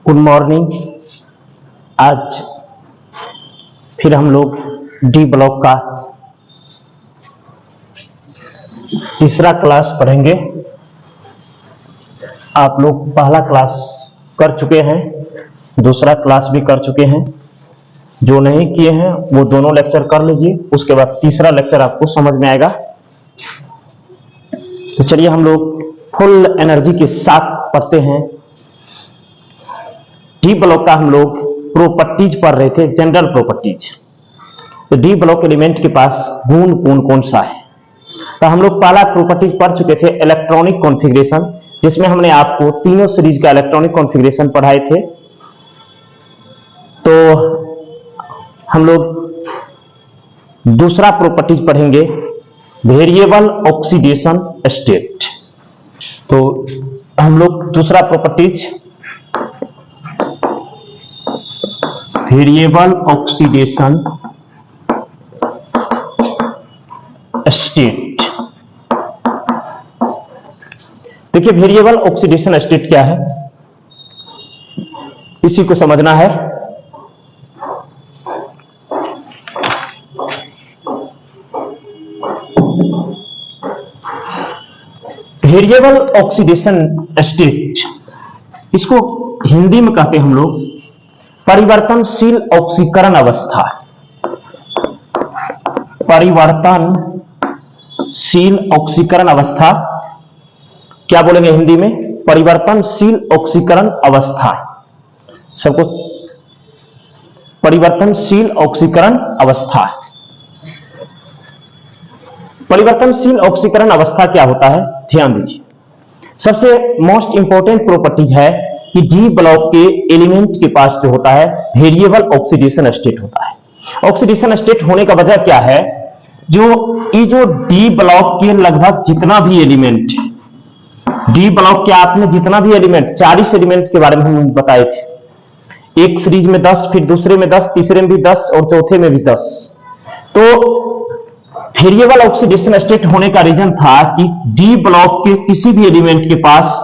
Good morning. आज फिर हम लोग डी ब्लॉक का तीसरा क्लास पढ़ेंगे। आप लोग पहला क्लास कर चुके हैं, दूसरा क्लास भी कर चुके हैं। जो नहीं किए हैं वो दोनों लेक्चर कर लीजिए, उसके बाद तीसरा लेक्चर आपको समझ में आएगा। तो चलिए हम लोग फुल एनर्जी के साथ पढ़ते हैं। डी ब्लॉक का हम लोग प्रॉपर्टीज पढ़ रहे थे, जनरल प्रॉपर्टीज। तो डी ब्लॉक एलिमेंट के पास गुण कौन कौन सा है, तो हम लोग पहला प्रॉपर्टीज पढ़ चुके थे, इलेक्ट्रॉनिक कॉन्फ़िगरेशन, जिसमें हमने आपको तीनों सीरीज का इलेक्ट्रॉनिक कॉन्फ़िगरेशन पढ़ाए थे। तो हम लोग दूसरा प्रॉपर्टीज पढ़ेंगे, वेरिएबल ऑक्सीडेशन स्टेट। तो हम लोग दूसरा प्रॉपर्टीज वेरिएबल ऑक्सीडेशन स्टेट। देखिए वेरिएबल ऑक्सीडेशन स्टेट क्या है, इसी को समझना है। वेरिएबल ऑक्सीडेशन स्टेट, इसको हिंदी में कहते हैं हम लोग परिवर्तनशील ऑक्सीकरण अवस्था। परिवर्तनशील ऑक्सीकरण अवस्था क्या बोलेंगे हिंदी में? परिवर्तनशील ऑक्सीकरण अवस्था। सबको परिवर्तनशील ऑक्सीकरण अवस्था। परिवर्तनशील ऑक्सीकरण अवस्था क्या होता है, ध्यान दीजिए। सबसे मोस्ट इंपॉर्टेंट प्रॉपर्टीज है कि डी ब्लॉक के एलिमेंट के पास जो होता है वेरिएबल ऑक्सीडेशन स्टेट होता है। ऑक्सीडेशन स्टेट होने का वजह क्या है, जो डी ब्लॉक के लगभग जितना भी एलिमेंट है, डी ब्लॉक के आपने जितना भी एलिमेंट 40 एलिमेंट के बारे में हम बताए थे। एक सीरीज में 10, फिर दूसरे में 10, तीसरे में भी 10 और चौथे में भी 10। तो वेरिएबल ऑक्सीडेशन स्टेट होने का रीजन था कि डी ब्लॉक के किसी भी एलिमेंट के पास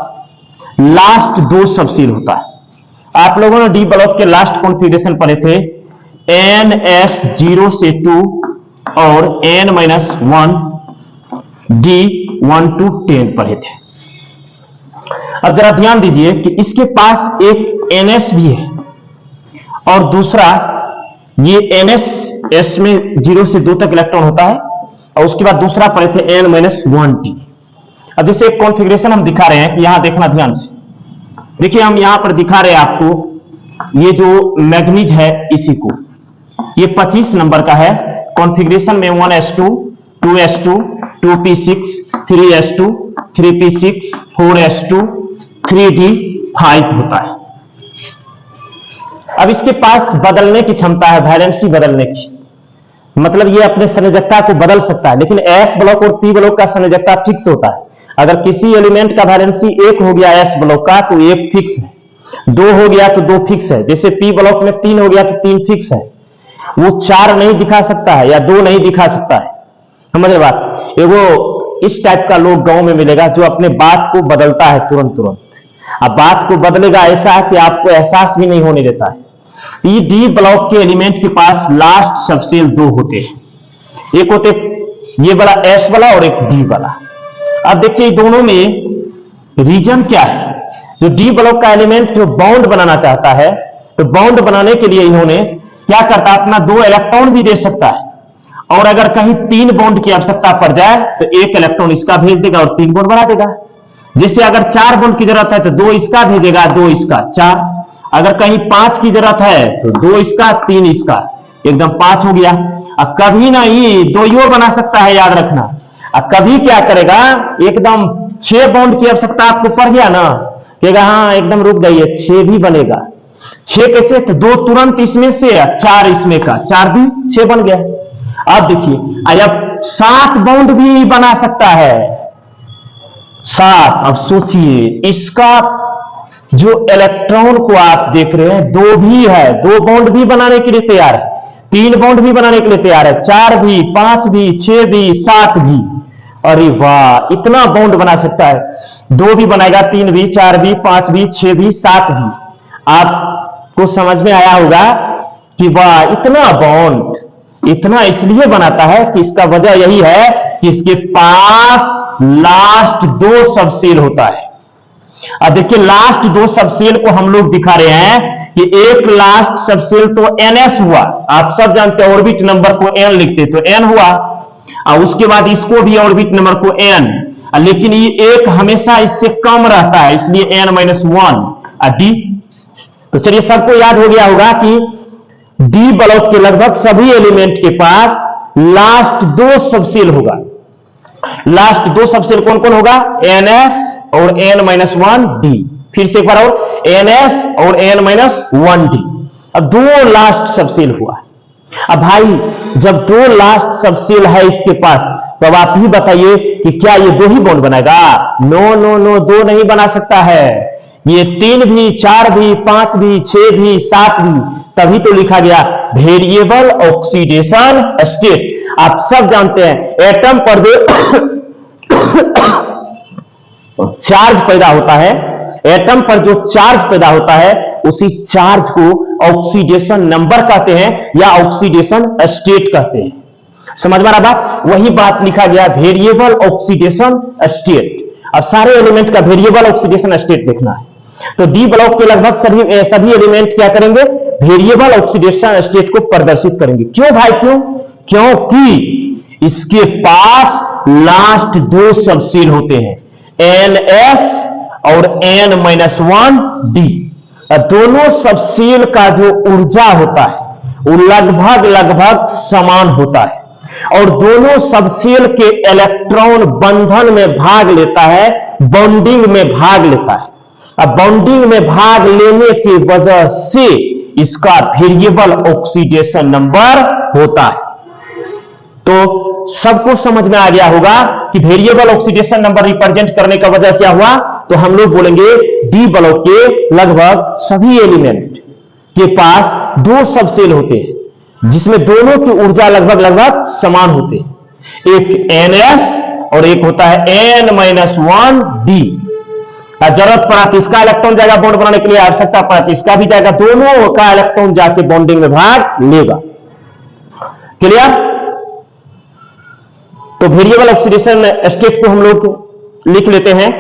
लास्ट 2 सबसेल होता है। आप लोगों ने डी ब्लॉक के लास्ट कॉन्फ़िगरेशन पढ़े थे, NS0 से 2 और N-1 D1 to 10 पढ़े थे। अब जरा ध्यान दीजिए कि इसके पास एक NS भी है और दूसरा ये NS में 0 से 2 तक इलेक्ट्रॉन होता है, और उसके बाद दूसरा पढ़े थे N-1T। अब जैसे एक कॉन्फ़िगरेशन हम दिखा रहे हैं कि यहां देखना ध्यान से। देखिए हम यहां पर दिखा रहे हैं आपको, ये जो मैग्नीज है इसी को, ये 25 नंबर का है। कॉन्फ़िगरेशन में 1s2, 2s2, 2p6, 3s2, 3p6, 4s2, 3d5 होता है। अब इसके पास बदलने की क्षमता है, वैलेंसी बदलने की, मतलब ये अपने संयोजकता को बदल सकता है। लेकिन एस ब्लॉक और पी ब्लॉक का संयोजकता फिक्स होता है। अगर किसी एलिमेंट का वैलेंसी 1 हो गया एस ब्लॉक का तो 1 फिक्स है, 2 हो गया तो 2 फिक्स है। जैसे पी ब्लॉक में 3 हो गया तो 3 फिक्स है, वो 4 नहीं दिखा सकता है या 2 नहीं दिखा सकता है। समझ रहे बात? एगो इस टाइप का लोग गांव में मिलेगा जो अपने बात को बदलता है तुरंत। अब बात को बदलेगा ऐसा कि आपको एहसास भी नहीं होने देता है। ये डी ब्लॉक के एलिमेंट के पास लास्ट सबसेल 2 होते हैं, एक होते ये वाला एस वाला और एक डी वाला। अब देखिए दोनों में रीजन क्या है। जो डी ब्लॉक का एलिमेंट जो बॉन्ड बनाना चाहता है, तो बॉन्ड बनाने के लिए इन्होंने क्या करता है, अपना 2 इलेक्ट्रॉन भी दे सकता है, और अगर कहीं 3 बॉन्ड की आवश्यकता पड़ जाए तो 1 इलेक्ट्रॉन इसका भेज देगा और 3 बॉन्ड बना देगा। जैसे अगर 4 बॉन्ड की जरूरत है तो 2 इसका भेजेगा, 2 इसका, 4। अगर कहीं 5 की जरूरत है तो 2 इसका, 3 इसका, एकदम 5 हो गया। अब कभी ना ये 2 और बना सकता है, याद रखना। अब कभी क्या करेगा, एकदम 6 बॉन्ड की आवश्यकता आपको पड़ गया ना, कहेगा हाँ एकदम रुक जाइए, 6 भी बनेगा। 6 कैसे, तो 2 तुरंत इसमें से, 4 इसमें का, 4 भी 6 बन गया। अब देखिए अब 7 बॉन्ड भी बना सकता है, 7। अब सोचिए इसका जो इलेक्ट्रॉन को आप देख रहे हैं 2 भी है, 2 बॉन्ड भी बनाने के लिए तैयार है, 3 बॉन्ड भी बनाने के लिए तैयार है, 4 भी, 5 भी, 6 भी, 7 भी। अरे वाह, इतना बॉन्ड बना सकता है। 2 भी बनाएगा, 3 भी, 4 भी, 5 भी, 6 भी, 7 भी। आपको समझ में आया होगा कि वाह इतना बॉन्ड इतना इसलिए बनाता है कि इसका वजह यही है कि इसके पास लास्ट दो सबसेल होता है। अब देखिए लास्ट दो सबसेल को हम लोग दिखा रहे हैं कि एक लास्ट सबसेल तो ns हुआ, आप सब जानते हैं ऑर्बिट नंबर को n लिखते तो n हुआ, और उसके बाद इसको भी ऑर्बिट नंबर को n, लेकिन ये एक हमेशा इससे कम रहता है इसलिए n-1 d। तो चलिए सबको याद हो गया होगा कि डी ब्लॉक के लगभग सभी एलिमेंट के पास लास्ट दो सबसेल होगा। लास्ट दो सबसेल कौन कौन होगा? ns और n-1d। फिर से एक बार और ns और n-1d। अब दो लास्ट सबसेल हुआ। अब भाई जब दो लास्ट सबसेल है इसके पास तो अब आप ही बताइए कि क्या ये दो ही बॉन्ड बनाएगा? नो नो नो, दो नहीं बना सकता है। ये 3 भी, 4 भी, 5 भी, 6 भी, 7 भी, तभी तो लिखा गया वेरिएबल ऑक्सीडेशन स्टेट। आप सब जानते हैं एटम पर जो चार्ज पैदा होता है, एटम पर जो चार्ज पैदा होता है उसी चार्ज को ऑक्सीडेशन नंबर कहते हैं या ऑक्सीडेशन स्टेट कहते हैं। समझ में आ रहा बात? वही बात लिखा गया वेरिएबल ऑक्सीडेशन स्टेट। अब सारे एलिमेंट का वेरिएबल ऑक्सीडेशन स्टेट देखना है तो डी ब्लॉक के लगभग सभी एलिमेंट क्या करेंगे? वेरिएबल ऑक्सीडेशन स्टेट को प्रदर्शित करेंगे। क्यों भाई क्यों? क्योंकि इसके पास लास्ट दो सबसेल होते हैं ns और n-1d। दोनों सबसेल का जो ऊर्जा होता है वो लगभग समान होता है और दोनों सबसेल के इलेक्ट्रॉन बंधन में भाग लेता है, बॉन्डिंग में भाग लेता है। अब बॉन्डिंग में भाग लेने की वजह से इसका वेरिएबल ऑक्सीडेशन नंबर होता है। तो सबको समझ में आ गया होगा कि वेरिएबल ऑक्सीडेशन नंबर रिप्रेजेंट करने का वजह क्या हुआ? तो हम लोग बोलेंगे डी ब्लॉक के लगभग सभी एलिमेंट के पास दो सबसेल होते हैं जिसमें दोनों की ऊर्जा लगभग समान होते हैं। एक ns और एक होता है n-1d। जरूरत पड़ा तो इसका इलेक्ट्रॉन जाएगा बॉन्ड बनाने के लिए, आवश्यकता पड़ा तो इसका भी जाएगा, दोनों का इलेक्ट्रॉन जाके बॉन्डिंग में भाग लेगा। क्लियर? तो वेरिएबल ऑक्सीडेशन स्टेट को हम लोग लिख लेते हैं।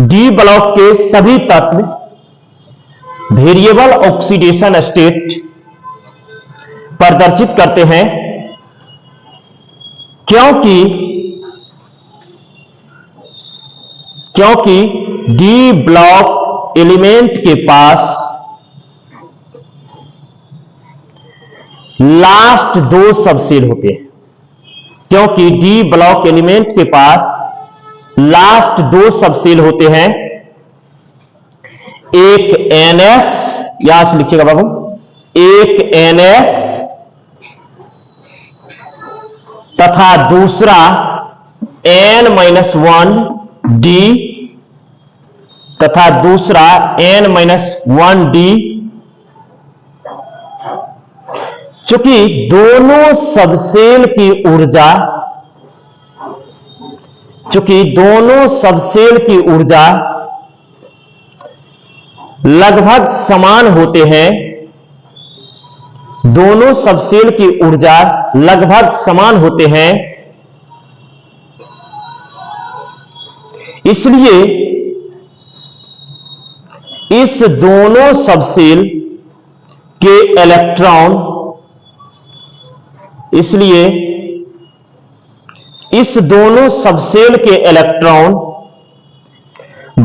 डी ब्लॉक के सभी तत्व वेरिएबल ऑक्सीडेशन स्टेट प्रदर्शित करते हैं क्योंकि डी ब्लॉक एलिमेंट के पास लास्ट दो सबसेल होते हैं। क्योंकि डी ब्लॉक एलिमेंट के पास लास्ट दो सबसेल होते हैं, एक ns, यहां से लिखिएगा बाबू, एक ns तथा दूसरा n-1d तथा दूसरा n-1d। चूंकि दोनों सबसेल की ऊर्जा लगभग समान होते हैं, दोनों सबसेल की ऊर्जा लगभग समान होते हैं, इसलिए इस दोनों सबसेल के इलेक्ट्रॉन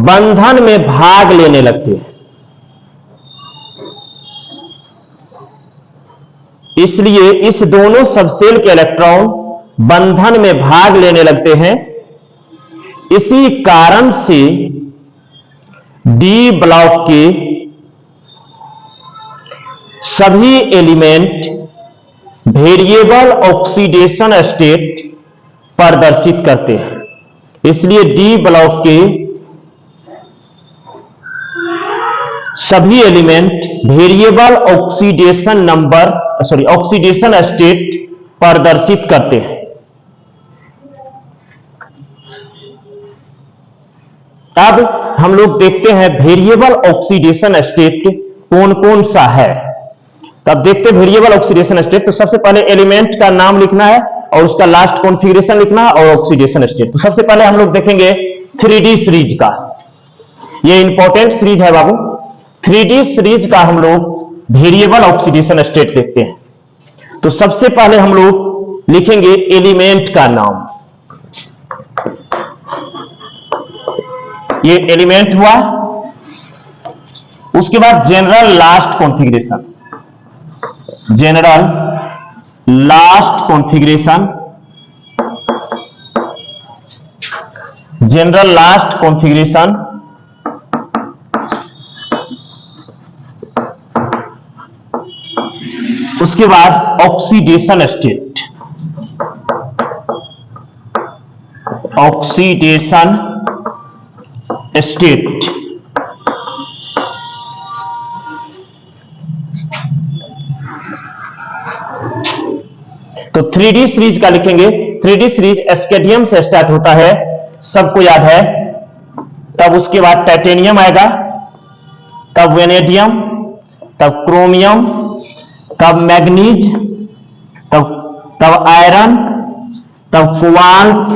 बंधन में भाग लेने लगते हैं। इसलिए इस दोनों सबसेल के इलेक्ट्रॉन बंधन में भाग लेने लगते हैं। इसी कारण से डी ब्लॉक के सभी एलिमेंट वेरिएबल ऑक्सीडेशन स्टेट प्रदर्शित करते हैं। इसलिए डी ब्लॉक के सभी एलिमेंट वेरिएबल ऑक्सीडेशन स्टेट प्रदर्शित करते हैं। अब हम लोग देखते हैं वेरिएबल ऑक्सीडेशन स्टेट कौन कौन सा है। तब देखते हैं वेरिएबल ऑक्सीडेशन स्टेट। तो सबसे पहले एलिमेंट का नाम लिखना है और उसका लास्ट कॉन्फ़िगरेशन लिखना है और ऑक्सीडेशन स्टेट। तो सबसे पहले हम लोग देखेंगे 3D सीरीज का, ये इंपॉर्टेंट सीरीज है बाबू। 3D सीरीज का हम लोग वेरिएबल ऑक्सीडेशन स्टेट देखते हैं। तो सबसे पहले हम लोग लिखेंगे एलिमेंट का नाम, ये एलिमेंट हुआ। उसके बाद general last configuration, general last configuration, general last configuration. उसके बाद ऑक्सीडेशन स्टेट, ऑक्सीडेशन स्टेट। तो 3D सीरीज का लिखेंगे। 3D सीरीज एस्केडियम से स्टार्ट होता है, सबको याद है। तब उसके बाद टाइटेनियम आएगा, तब वेनेडियम, तब क्रोमियम, तब मैग्नीज, तब आयरन, तब कोबाल्ट,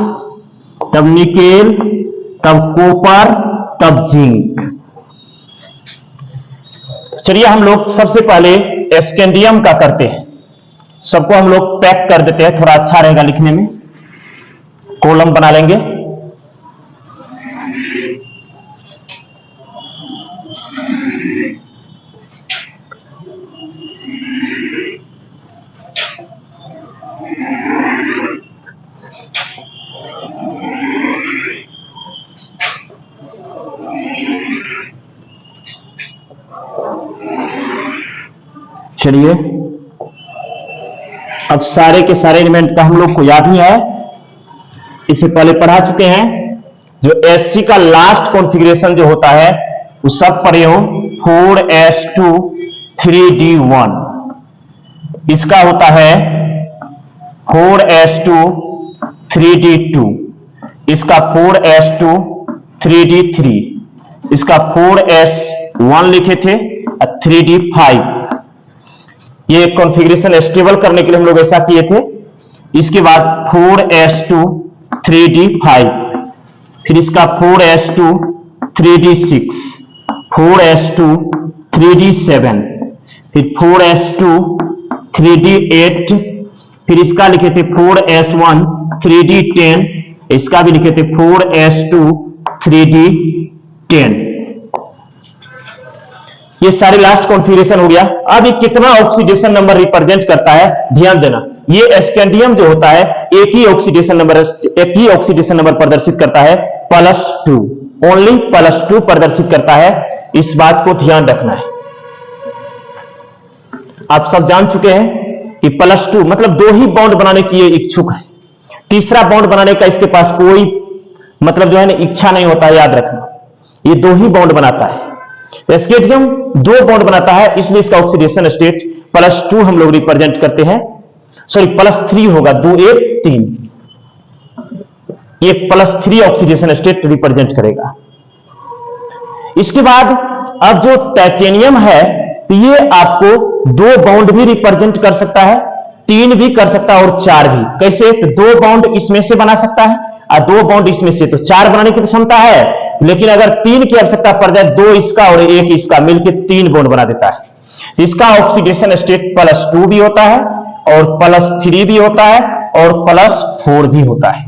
तब निकेल, तब कॉपर, तब जिंक। चलिए हम लोग सबसे पहले एस्केडियम का करते हैं। सबको हम लोग पैक कर देते हैं, थोड़ा अच्छा रहेगा लिखने में। कॉलम बना लेंगे। चलिए अब सारे के सारे एलिमेंट का हम लोग को याद ही है, इसे पहले पढ़ा चुके हैं। जो एससी का लास्ट कॉन्फ़िगरेशन जो होता है वो सब पढ़े हो, 4s2 3d1। इसका होता है 4s2 3d2, इसका 4s2 3d3, इसका 4s1 लिखे थे, 3d5। ये कॉन्फ़िगरेशन स्टेबल करने के लिए हम लोग ऐसा किए थे। इसके बाद 4s2 3d5, फिर इसका 4s2 3d6, 4s2 3d7, फिर 4s2 3d8, फिर इसका लिखे थे 4s1 3d10, इसका भी लिखे थे 4s2 3d10। ये सारे लास्ट कॉन्फ़िगरेशन हो गया। अब ये कितना ऑक्सीडेशन नंबर रिप्रेजेंट करता है, ध्यान देना। ये एस्केडियम जो होता है एक ही ऑक्सीडेशन नंबर प्रदर्शित करता है, +2, ओनली +2 प्रदर्शित करता है। इस बात को ध्यान रखना है। आप सब जान चुके हैं कि +2 मतलब 2 ही बॉन्ड बनाने की ये इच्छुक है। तीसरा बॉन्ड बनाने का इसके पास कोई मतलब जो है ना इच्छा नहीं होता है, याद रखना। ये 2 ही बॉन्ड बनाता है। एस्केडियम 2 बॉन्ड बनाता है, इसलिए इसका ऑक्सीडेशन स्टेट +2 हम लोग रिप्रेजेंट करते हैं। सॉरी +3 होगा, 2 1 3, ये +3 ऑक्सीडेशन स्टेट रिप्रेजेंट करेगा। इसके बाद अब जो टाइटेनियम है तो ये आपको 2 बॉन्ड भी रिप्रेजेंट कर सकता है, 3 भी कर सकता है और 4 भी। कैसे? तो 2 बॉन्ड इसमें से बना सकता है और 2 बॉन्ड इसमें से, तो 4 बनाने की तो क्षमता है। लेकिन अगर 3 की आवश्यकता पड़ जाए, 2 इसका और 1 इसका मिलकर 3 बॉन्ड बना देता है। इसका ऑक्सीडेशन स्टेट +2 भी होता है और +3 भी होता है और +4 भी होता है।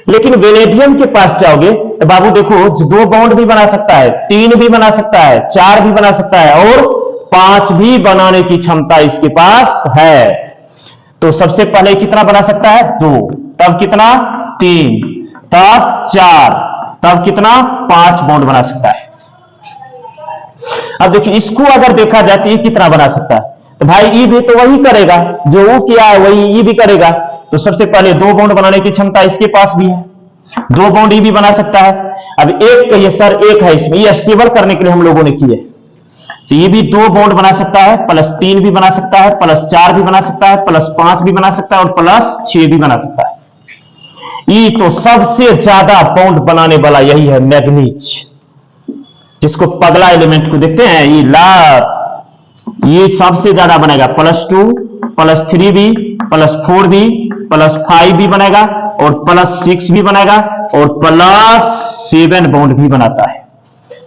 लेकिन वेनेडियम के पास जाओगे तो बाबू देखो, 2 बॉन्ड भी बना सकता है, 3 भी बना सकता है, 4 भी बना सकता है और 5 भी बनाने की क्षमता इसके पास है। तो सबसे पहले कितना बना सकता है? 2, तब कितना? 3, तब 4, तब कितना? 5 बॉन्ड बना सकता है। अब देखिए इसको अगर देखा जाए तो ये कितना बना सकता है? तो भाई ई भी तो वही करेगा जो वो किया है, वही ई भी करेगा। तो सबसे पहले 2 बॉन्ड बनाने की क्षमता इसके पास भी है, 2 बॉन्ड ई भी बना सकता है। अब एक कहिए सर, एक है इसमें, ये स्टेबल करने के लिए हम लोगों ने किए, तो ये भी 2 बॉन्ड बना सकता है, +3 भी बना सकता है, +4 भी बना सकता है, +5 भी बना सकता है और +6 भी बना सकता है। ई तो सबसे ज्यादा बॉन्ड बनाने वाला यही है मैग्नीज, जिसको पगला एलिमेंट को देखते हैं ये सबसे ज्यादा बनेगा +2 +3b +4b +5 भी बनेगा और +6 भी बनेगा और +7 बॉन्ड भी बनाता है।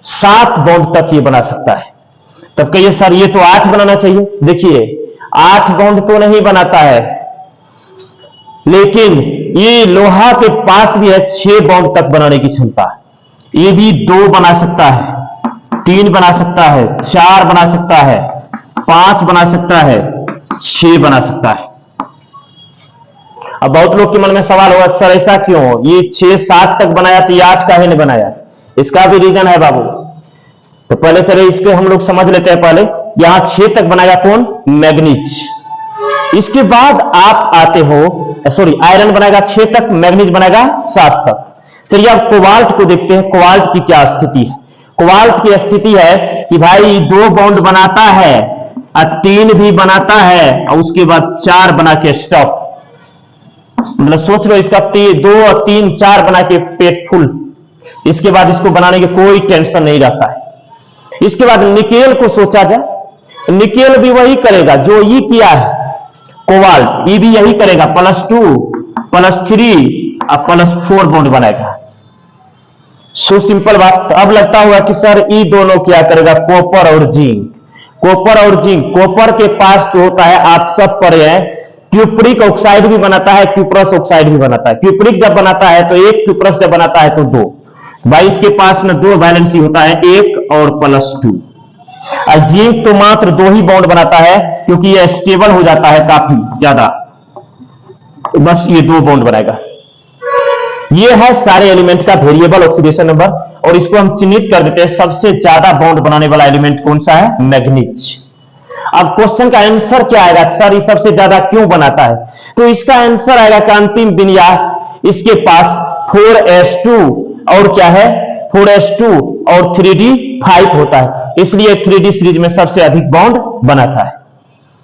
7 बॉन्ड तक ये बना सकता है। तब कहिए सर ये तो 8 बनाना चाहिए। देखिए 8 बॉन्ड तो नहीं बनाता है, लेकिन ये लोहा के पास भी है 6 बॉन्ड तक बनाने की क्षमता। ये भी 2 बना सकता है, 3 बना सकता है, 4 बना सकता है, 5 बना सकता है, 6 बना सकता है। अब बहुत लोग के मन में सवाल होगा सर ऐसा क्यों, ये 6-7 तक बनाया तो ये 8 काहे नहीं बनाया? इसका भी रीजन है बाबू। तो पहले चले इसको हम लोग समझ लेते हैं। पहले यहां 6 तक बनाएगा कौन? मैग्नीज। इसके बाद आप आते हो आयरन बनाएगा 6 तक, मैग्नीज बनाएगा 7 तक। चलिए अब कोबाल्ट को देखते हैं, कोबाल्ट की क्या स्थिति है। कोबाल्ट की स्थिति है कि भाई 2 बॉन्ड बनाता है और 3 भी बनाता है और उसके बाद 4 बना के स्टॉप। मतलब सोच लो इसका 2 और 3 4 बना के पेट फुल। इसके बाद इसको बनाने की कोई टेंशन नहीं रहता है। इसके बाद निकेल को सोचा जाए, निकेल भी वही करेगा जो ये किया है कोबाल्ट, ये भी यही करेगा +2 +3 और +4 बॉन्ड बनाएगा। सो सिंपल बात। अब लगता हुआ कि सर ये दोनों क्या करेगा? कॉपर और जिंक। कॉपर और जिंक, कॉपर के पास जो होता है आप सब पढ़े हैं, क्यूप्रिक ऑक्साइड भी बनाता है, क्यूप्रस ऑक्साइड भी बनाता है। क्यूप्रिक जब बनाता है तो 1, क्यूप्रस जब बनाता है तो 2। भाई इसके पास में 2 वैलेंसी होता है, 1 और +2। और जिंक तो मात्र 2 ही बॉन्ड बनाता है क्योंकि यह स्टेबल हो जाता है काफी ज्यादा, तो बस ये 2 बॉन्ड बनाएगा। ये है सारे एलिमेंट का वेरिएबल ऑक्सीडेशन नंबर और इसको हम चिन्हित कर देते हैं। सबसे ज्यादा बॉन्ड बनाने वाला एलिमेंट कौन सा है? मैग्नीज। अब क्वेश्चन का आंसर क्या आएगा? सर ये सबसे ज्यादा क्यों बनाता है? तो इसका आंसर आएगा कि अंतिम विन्यास इसके पास 4s2 और क्या है? 4s2 और 3d5 होता है, इसलिए 3d सीरीज में सबसे अधिक बॉन्ड बनाता है।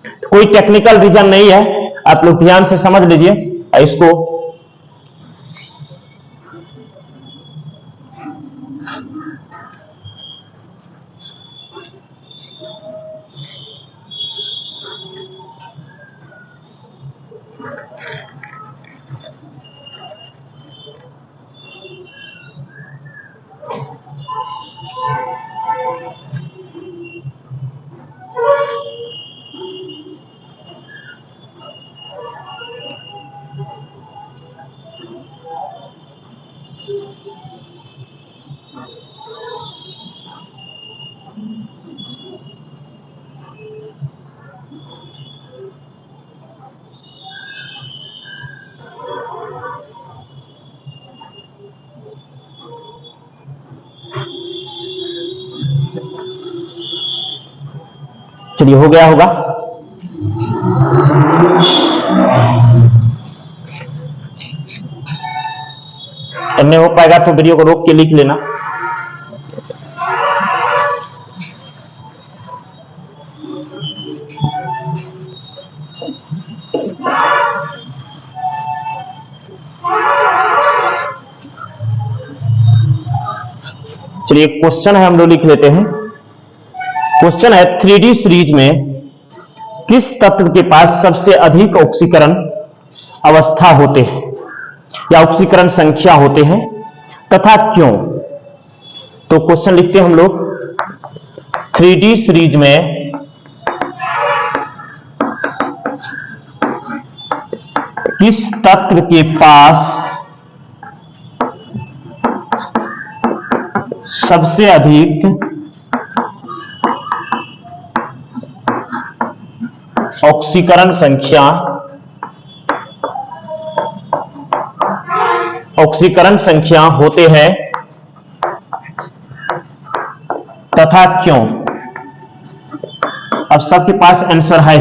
तो कोई टेक्निकल रीजन नहीं है, आप लोग ध्यान से समझ लीजिए इसको। चलिए हो गया होगा। नहीं हो पाएगा तो वीडियो को रोक के लिख लेना। चलिए क्वेश्चन है, हम लोग लिख लेते हैं। क्वेश्चन है 3D सीरीज में किस तत्व के पास सबसे अधिक ऑक्सीकरण अवस्था होते हैं या ऑक्सीकरण संख्या होते हैं तथा क्यों? तो क्वेश्चन लिखते हैं हम लोग 3D सीरीज में किस तत्व के पास सबसे अधिक ऑक्सीकरण संख्या होते हैं तथा क्यों? अब सबके पास आंसर है।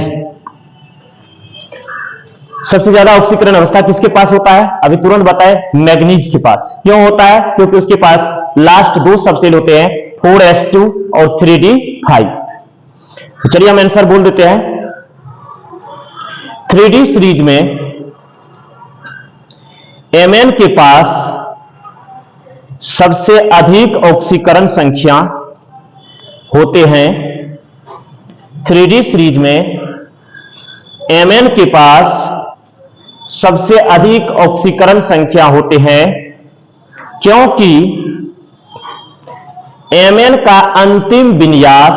सबसे ज्यादा ऑक्सीकरण अवस्था किसके पास होता है? अभी तुरंत बताए, मैग्नीज के पास। क्यों होता है? क्योंकि उसके पास लास्ट 2 सबसेल होते हैं 4s2 और 3d5। तो चलिए हम आंसर बोल देते हैं। 3D सीरीज में Mn के पास सबसे अधिक ऑक्सीकरण संख्या होते हैं। 3D सीरीज में Mn के पास सबसे अधिक ऑक्सीकरण संख्या होते हैं क्योंकि Mn का अंतिम विन्यास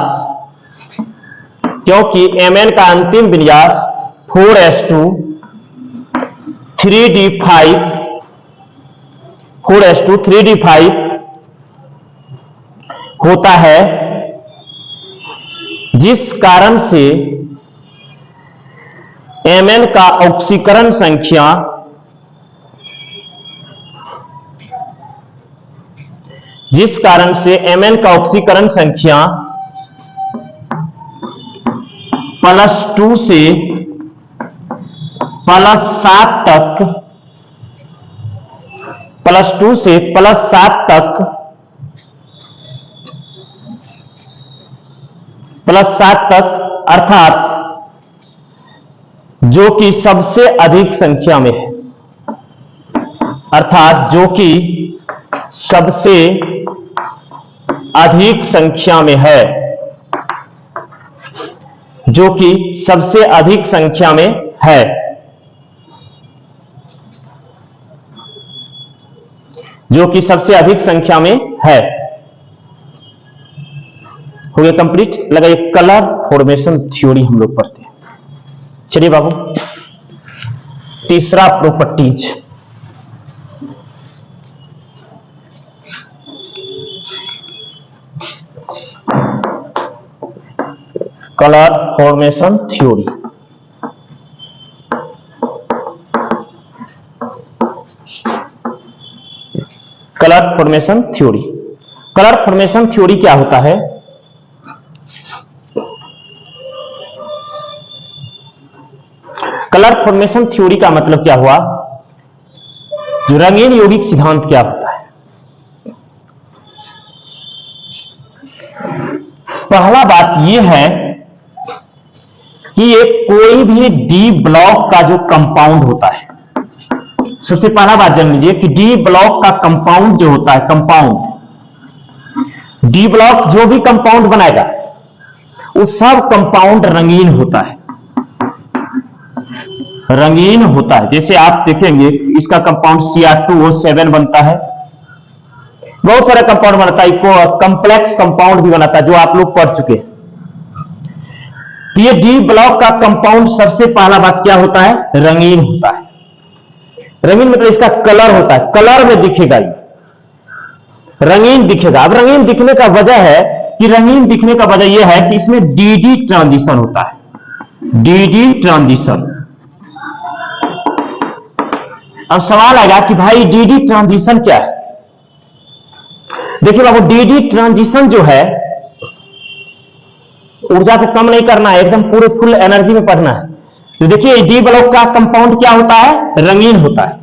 4s2 3d5 होता है, जिस कारण से Mn का ऑक्सीकरण संख्या +2 से +7 तक अर्थात जो कि सबसे अधिक संख्या में है, जो कि सबसे अधिक संख्या में है। हो गया कंप्लीट। लगाइए कलर फॉर्मेशन थ्योरी हम लोग पढ़ते हैं। चलिए बाबू, तीसरा properties, colour formation theory. Colour formation theory क्या होता है? कलर फॉर्मेशन थ्योरी का मतलब क्या हुआ? जो रंगीन यौगिक सिद्धांत क्या होता है? पहला बात यह है कि ये कोई भी डी ब्लॉक का जो कंपाउंड होता है, सबसे पहला बात जान लीजिए कि डी ब्लॉक का कंपाउंड जो होता है, डी ब्लॉक जो भी कंपाउंड बनाएगा वो सब कंपाउंड रंगीन होता है। जैसे आप देखेंगे इसका कंपाउंड Cr2O7 बनता है, बहुत सारा कंपाउंड बनता है, कॉम्प्लेक्स कंपाउंड भी बनाता है जो आप लोग पढ़ चुके हैं। तो ये डी ब्लॉक का कंपाउंड सबसे पहला बात क्या होता है? रंगीन होता है। रंगीन मतलब इसका कलर होता है, कलर में दिखेगा, ये रंगीन दिखेगा। अब रंगीन दिखने का वजह है कि यह है कि इसमें डी ट्रांजिशन होता है, डी ट्रांजिशन। अब सवाल आएगा कि भाई डी ट्रांजिशन क्या है? देखिए बाबू, डी ट्रांजिशन जो है, ऊर्जा को कम नहीं करना है, एकदम पूरे फुल एनर्जी में पढ़ना है। तो देखिए डी ब्लॉक का कंपाउंड क्या होता है? रंगीन होता है।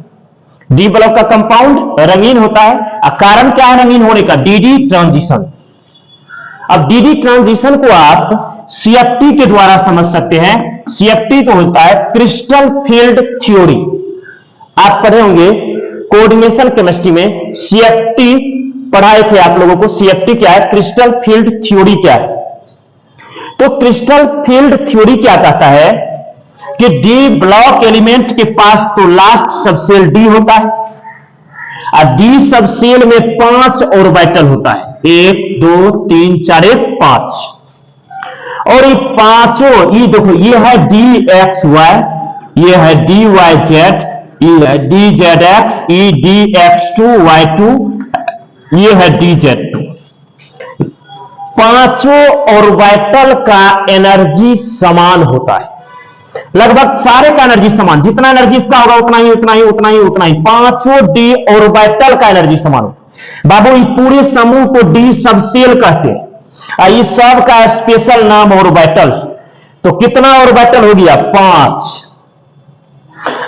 डी ब्लॉक का कंपाउंड रंगीन होता है। कारण क्या है रंगीन होने का? D transition. अब डी ट्रांजिशन को आप CFT के द्वारा समझ सकते हैं। CFT तो होता है क्रिस्टल फील्ड थ्योरी। आप पढ़े होंगे कोऑर्डिनेशन केमिस्ट्री में, CFT पढ़ाए थे आप लोगों को। CFT क्या है? क्रिस्टल फील्ड थ्योरी क्या है? तो क्रिस्टल फील्ड थ्योरी क्या कहता है कि डी ब्लॉक एलिमेंट के पास तो लास्ट सबसेल डी होता है, और डी सबसेल में 5 ऑर्बिटल होता है, 1 2 3 4 5। और ये पांचों, ये देखो, ये है DXY, ये है DYZ, ये है DZX, ये DX2Y2, ये है DZ2। पांचों ऑर्बिटल का एनर्जी समान होता है, लगभग सारे का एनर्जी समान, जितना एनर्जी इसका होगा उतना ही। पांचों डी ऑर्बिटल का एनर्जी समान होता है। बाबू, ये पूरे समूह को डी सबसेल कहते हैं, ये सब का स्पेशल नाम ऑर्बिटल। तो कितना ऑर्बिटल हो गया? 5।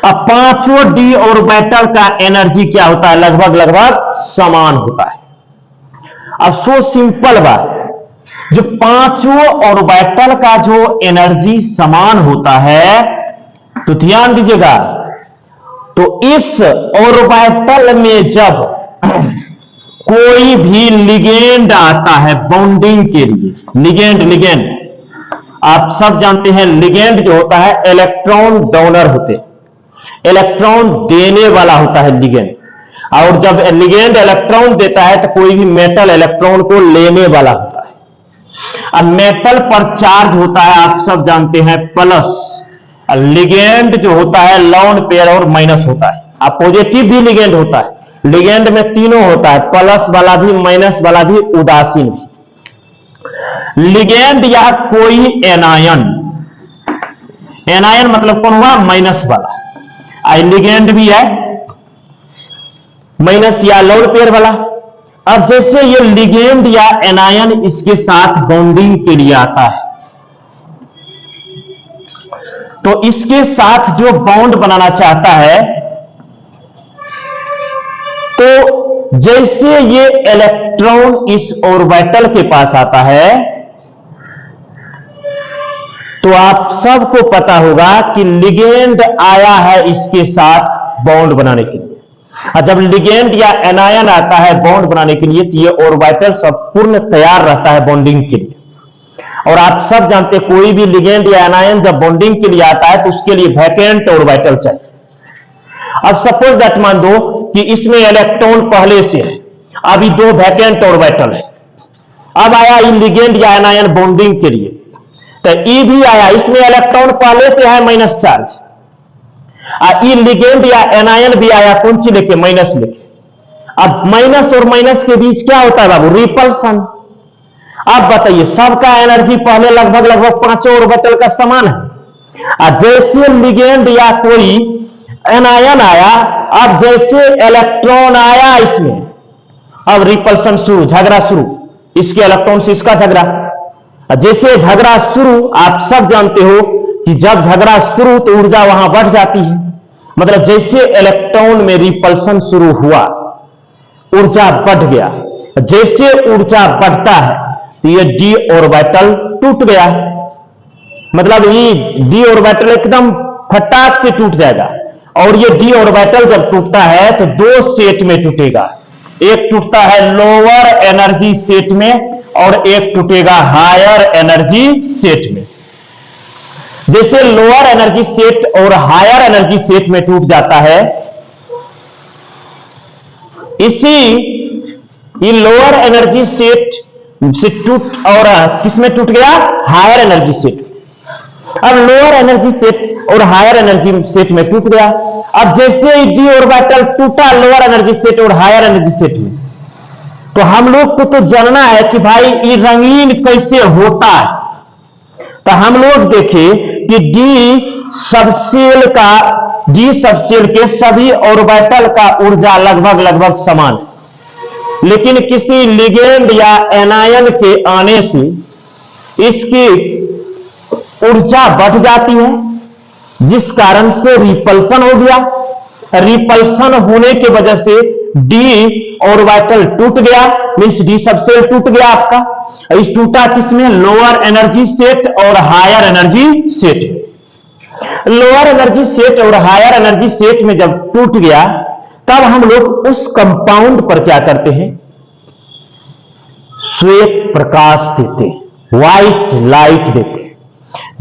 अब पांचों डी ऑर्बिटल का एनर्जी क्या होता है? लगभग समान होता है। अब सो सिंपल बात, जो पांचों ऑर्बिटल का जो एनर्जी समान होता है, तो ध्यान दीजिएगा, तो इस ऑर्बिटल में जब कोई भी लिगेंड आता है बॉन्डिंग के लिए, लिगेंड आप सब जानते हैं, लिगेंड जो होता है इलेक्ट्रॉन डोनर होते हैं, इलेक्ट्रॉन देने वाला होता है लिगेंड। और जब लिगेंड इलेक्ट्रॉन देता है तो कोई भी मेटल इलेक्ट्रॉन को लेने वाला होता है। अब मेटल पर चार्ज होता है, आप सब जानते हैं, प्लस। लिगेंड जो होता है लोन पेयर और माइनस होता है। अब पॉजिटिव भी लिगेंड होता है, लिगेंड में तीनों होता है, प्लस वाला भी, माइनस वाला भी, उदासीन भी। लिगेंड या कोई एनायन, एनायन मतलब कौन हुआ, माइनस वाला। आई लिगेंड भी है माइनस या लोन पेयर वाला। अब जैसे ये लिगेंड या एनायन इसके साथ बॉन्डिंग के लिए आता है, तो इसके साथ जो बॉन्ड बनाना चाहता है, तो जैसे ये इलेक्ट्रॉन इस ऑर्बिटल के पास आता है, तो आप सबको पता होगा कि लिगेंड आया है इसके साथ बॉन्ड बनाने के लिए। और जब लिगेंड या एनायन आता है बॉन्ड बनाने के लिए, तो ये ऑर्बिटल सब पूर्ण तैयार रहता है बॉन्डिंग के लिए। और आप सब जानते हैं कोई भी लिगेंड या एनायन जब बॉन्डिंग के लिए आता है तो उसके लिए वैकेंट ऑर्बिटल चाहिए। अब सपोज दैट मान दो कि इसमें इलेक्ट्रॉन पहले से है, अभी दो वैकेंट ऑर्बिटल है, अब आया लिगेंड या एनायन बॉन्डिंग के लिए, तो ई भी आया, इसमें इलेक्ट्रॉन पहले से है माइनस चार्ज। ई लिगेंड या एनायन भी आया, कौन सी लेके, माइनस लेके। अब माइनस और माइनस के बीच क्या होता है बाबू, रिपल्सन। अब बताइए, सबका एनर्जी पहले लगभग पांचों ऑर्बिटल का समान है। जैसे लिगेंड या कोई एनायन आया, अब जैसे इलेक्ट्रॉन आया इसमें, अब रिपल्सन शुरू, झगड़ा शुरू, इसके इलेक्ट्रॉन से इसका झगड़ा। जैसे झगड़ा शुरू, आप सब जानते हो कि जब झगड़ा शुरू तो ऊर्जा वहां बढ़ जाती है। मतलब जैसे इलेक्ट्रॉन में रिपल्सन शुरू हुआ, ऊर्जा बढ़ गया। जैसे ऊर्जा बढ़ता है तो ये डी ऑर्बिटल टूट गया। मतलब ये डी ऑर्बिटल एकदम फटाक से टूट जाएगा। और ये डी ऑर्बिटल जब टूटता है तो दो सेट में टूटेगा, एक टूटता है लोअर एनर्जी सेट में और एक टूटेगा हायर एनर्जी सेट में। जैसे लोअर एनर्जी सेट और हायर एनर्जी सेट में टूट जाता है, इसी ये लोअर एनर्जी सेट से टूट और किसमें टूट गया, हायर एनर्जी सेट। अब लोअर एनर्जी सेट और हायर एनर्जी सेट में टूट गया। अब जैसे ही डी ऑर्बिटल टूटा लोअर एनर्जी सेट और हायर एनर्जी सेट में, तो हम लोग को तो जानना है कि भाई ये रंगीन कैसे होता है। तो हम लोग देखें कि डी सबसेल के सभी ऑर्बिटल का ऊर्जा लगभग समान है, लेकिन किसी लिगेंड या एनायन के आने से इसकी ऊर्जा बढ़ जाती है, जिस कारण से रिपल्सन हो गया। रिपल्सन होने की वजह से डी ऑर्बिटल टूट गया, मींस डी सबसेल टूट गया आपका। इस टूटा किसमें, लोअर एनर्जी सेट और higher energy set. Lower energy set और हायर एनर्जी सेट में जब टूट गया, तब हम लोग उस कंपाउंड पर क्या करते हैं, श्वेत प्रकाश देते हैं, व्हाइट लाइट देते हैं।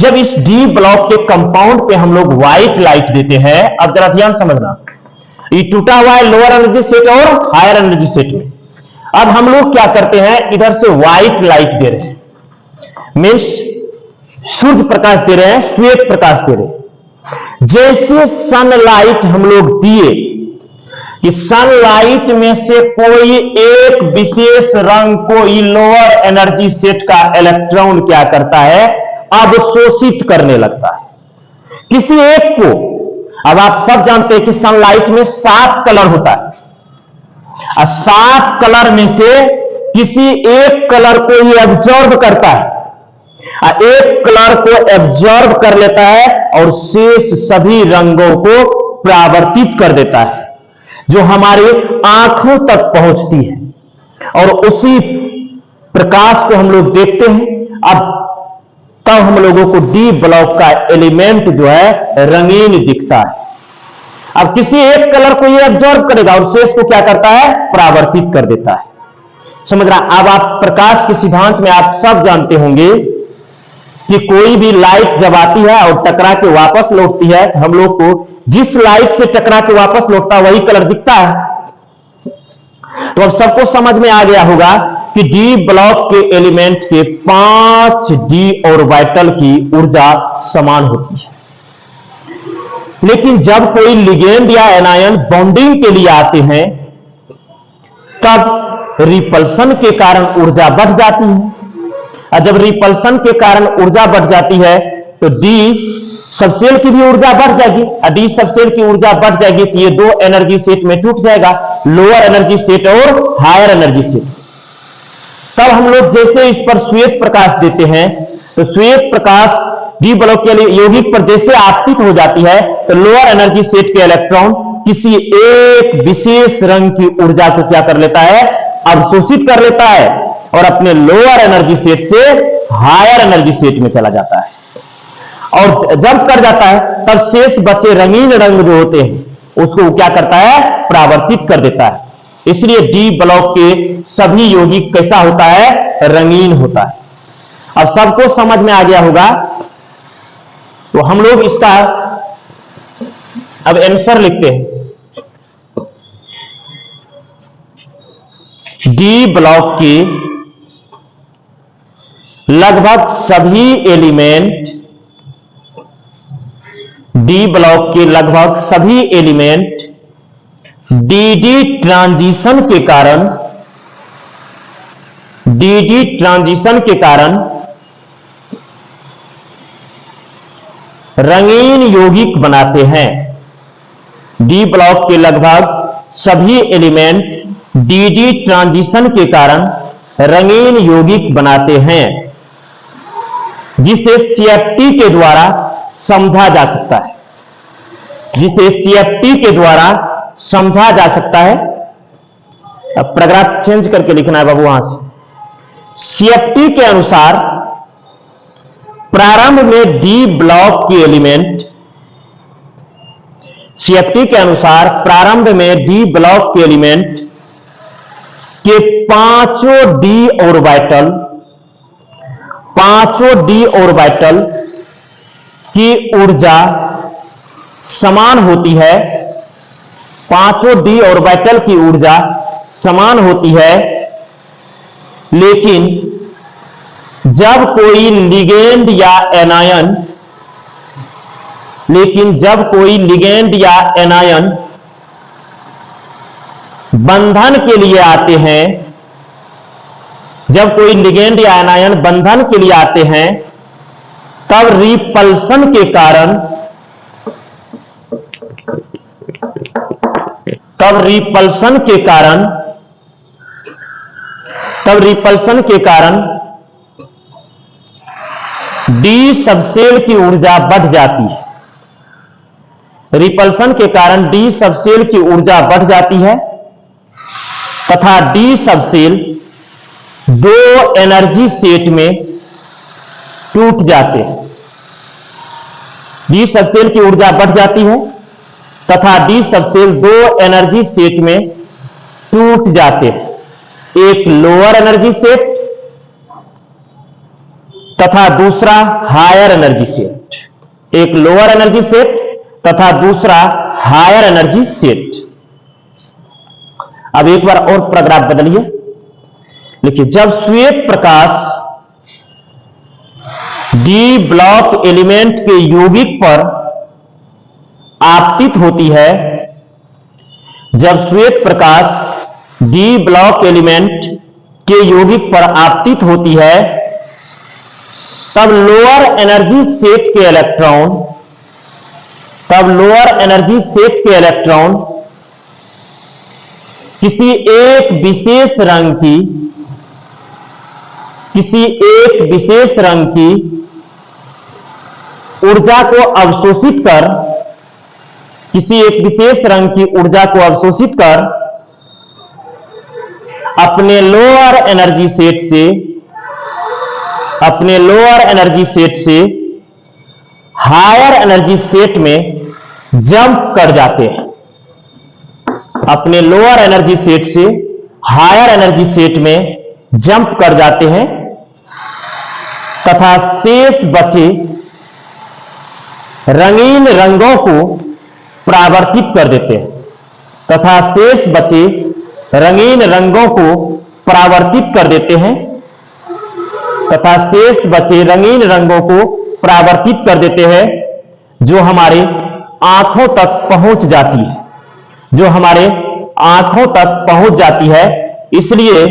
जब इस डी ब्लॉक के कंपाउंड पे हम लोग व्हाइट लाइट देते हैं, अब जरा ध्यान समझना, ये टूटा हुआ है लोअर एनर्जी सेट और हायर एनर्जी सेट में। अब हम लोग क्या करते हैं, इधर से व्हाइट लाइट दे रहे हैं, मीन्स शुद्ध प्रकाश दे रहे हैं, श्वेत प्रकाश दे रहे हैं। जैसे सनलाइट हम लोग दिए कि सनलाइट में से कोई एक विशेष रंग को लोअर एनर्जी सेट का इलेक्ट्रॉन क्या करता है, अवशोषित करने लगता है किसी एक को। अब आप सब जानते हैं कि सनलाइट में 7 कलर होता है, 7 कलर में से किसी एक कलर को ही एब्जॉर्ब करता है, एक कलर को एब्जॉर्ब कर लेता है और शेष सभी रंगों को परावर्तित कर देता है, जो हमारे आंखों तक पहुंचती है और उसी प्रकाश को हम लोग देखते हैं। अब तब हम लोगों को डी ब्लॉक का एलिमेंट जो है रंगीन दिखता है। अब किसी एक कलर को ये एब्जॉर्ब करेगा और शेष को क्या करता है, परावर्तित कर देता है। समझ रहा। अब आप प्रकाश के सिद्धांत में आप सब जानते होंगे कि कोई भी लाइट जब आती है और टकरा के वापस लौटती है, तो हम लोग को जिस लाइट से टकरा के वापस लौटता है वही कलर दिखता है। तो अब सबको समझ में आ गया होगा कि डी ब्लॉक के एलिमेंट के 5 डी ऑर्बिटल की ऊर्जा समान होती है। लेकिन जब कोई लिगेंड या एनायन बॉन्डिंग के लिए आते हैं तब रिपल्सन के कारण ऊर्जा बढ़ जाती है। और जब रिपल्सन के कारण ऊर्जा बढ़ जाती है तो डी सबसेल की भी ऊर्जा बढ़ जाएगी। और डी सबसेल की ऊर्जा बढ़ जाएगी तो ये दो एनर्जी सेट में टूट जाएगा, लोअर एनर्जी सेट और हायर एनर्जी सेट। तब हम लोग जैसे इस पर श्वेत प्रकाश देते हैं तो श्वेत प्रकाश डी ब्लॉक के लिए यौगिक पर जैसे आपतित हो जाती है तो लोअर एनर्जी सेट के इलेक्ट्रॉन किसी एक विशेष रंग की ऊर्जा को क्या कर लेता है, अवशोषित कर लेता है और अपने लोअर एनर्जी सेट से हायर एनर्जी सेट में चला जाता है। और जब कर जाता है तब शेष बचे रंगीन रंग जो होते हैं उसको क्या करता है, परावर्तित कर देता है। इसलिए डी ब्लॉक के सभी यौगिक कैसा होता है, रंगीन होता है। अब सबको समझ में आ गया होगा। तो हम लोग इसका अब आंसर लिखते हैं। डी ब्लॉक के लगभग सभी एलिमेंट, डी ब्लॉक के लगभग सभी एलिमेंट डीडी ट्रांजिशन के कारण, डीडी ट्रांजिशन के कारण रंगीन यौगिक बनाते हैं। डी ब्लॉक के लगभग सभी एलिमेंट डीडी ट्रांजिशन के कारण रंगीन यौगिक बनाते हैं, जिसे सीएफटी के द्वारा समझा जा सकता है, जिसे सीएफटी के द्वारा समझा जा सकता है। अब पैराग्राफ चेंज करके लिखना है बाबू वहां से। सीएफटी के अनुसार प्रारंभ में डी ब्लॉक के एलिमेंट, सीएफटी के अनुसार प्रारंभ में डी ब्लॉक के एलिमेंट के पांचों डी ऑर्बिटल, पांचों डी ऑर्बिटल की ऊर्जा समान होती है, पांचों डी ऑर्बिटल की ऊर्जा समान होती है। लेकिन जब कोई लिगेंड या एनायन, लेकिन जब कोई लिगेंड या एनायन बंधन के लिए आते हैं, जब कोई लिगेंड या एनायन बंधन के लिए आते हैं तब रिपल्सन के कारण, तब रिपल्सन के कारण, तब रिपल्सन के कारण डी सबसेल की ऊर्जा बढ़ जाती है। रिपल्सन के कारण डी सबसेल की ऊर्जा बढ़ जाती है तथा डी सबसेल दो एनर्जी सेट में टूट जाते हैं। डी सबसेल की ऊर्जा बढ़ जाती है तथा डी सबसेल दो एनर्जी सेट में टूट जाते हैं, एक लोअर एनर्जी सेट तथा दूसरा हायर एनर्जी सेट, एक लोअर एनर्जी सेट तथा दूसरा हायर एनर्जी सेट। अब एक बार और पैराग्राफ बदलिए, लिखिए जब श्वेत प्रकाश डी ब्लॉक एलिमेंट के यौगिक पर आपतित होती है, जब श्वेत प्रकाश डी ब्लॉक एलिमेंट के यौगिक पर आपतित होती है तब लोअर एनर्जी सेट के इलेक्ट्रॉन, तब लोअर एनर्जी सेट के इलेक्ट्रॉन किसी एक विशेष रंग की, किसी एक विशेष रंग की ऊर्जा को अवशोषित कर, किसी एक विशेष रंग की ऊर्जा को अवशोषित कर अपने लोअर एनर्जी सेट से, अपने लोअर एनर्जी सेट से हायर एनर्जी सेट में जंप कर जाते हैं, अपने लोअर एनर्जी सेट से हायर एनर्जी सेट में जंप कर जाते हैं तथा शेष बचे रंगीन रंगों को परावर्तित कर देते हैं, तथा शेष बचे रंगीन रंगों को परावर्तित कर देते हैं, तथा शेष बचे रंगीन रंगों को परावर्तित कर देते हैं, जो हमारे आंखों तक पहुंच जाती है, जो हमारे आंखों तक पहुंच जाती है। इसलिए